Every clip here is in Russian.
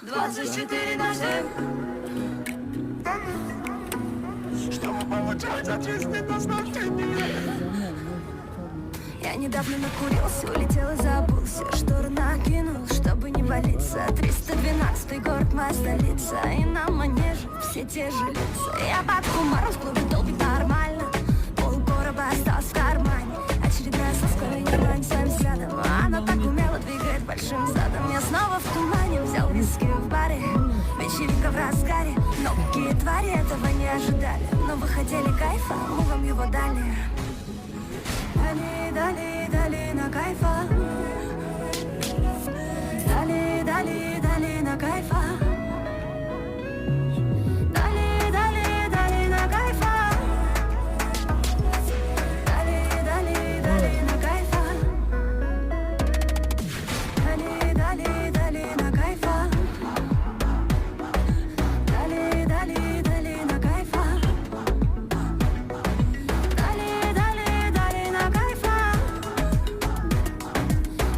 24/7. Чтобы получать от жизни наслаждение. Я недавно накурился, улетел и забылся. Шторы накинул, чтобы не валиться. 312-й город, моя столица. И на манеже все те же лица. Я под хумором в клубе долбит нормально. Полкороба осталось в кармане. Очередная соска меня своим взглядом. Она так умело двигает большим задом. Я снова в тумане, взял виски в баре. Вечеринка в разгаре. Но какие твари этого не ожидали. Но вы хотели кайфа, мы вам его дали. Дали, дали, дали на кайфа. Дали, дали, дали на кайфа. Дали, дали, дали на кайфа. Дали, дали, дали на кайфа. Дали, дали, дали на кайфа.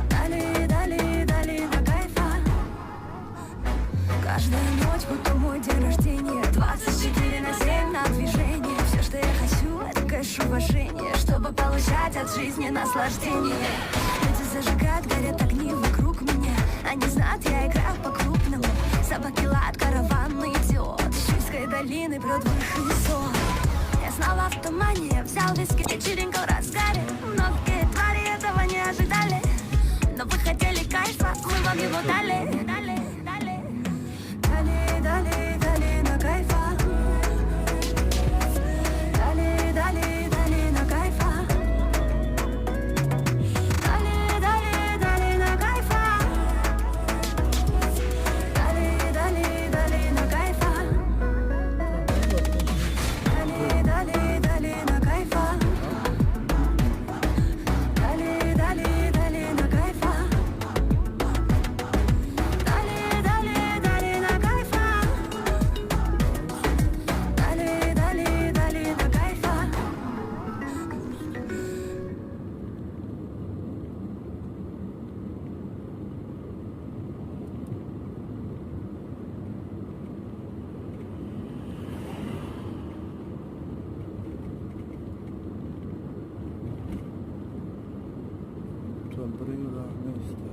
Дали, дали, дали на кайфа. Каждая ночь, будто мой день рождения. 24/7 на движение. Все, что я хочу, это кэш, уважение. Чтобы получать от жизни наслаждение. Люди зажигают, горят огни вокруг меня. Они знают, я играю по-крупному. Собаки лают, караванный идиот. Из Чуйской долины прет выше весов. Я снова в тумане, я взял виски. Вечеринка в разгаре. Многие твари этого не ожидали. Но вы хотели кайфа, мы вам его дали. Дали, дали на кайфа. Дали, дали, дали на кайфа. Дали, дали, дали на кайфа. Дали, дали, дали на кайфа. Дали, дали, дали на кайфа. Дали, дали, дали на кайфа. Дали, дали, дали на кайфа. Дали, дали, дали на кайфа. Добрий ранок.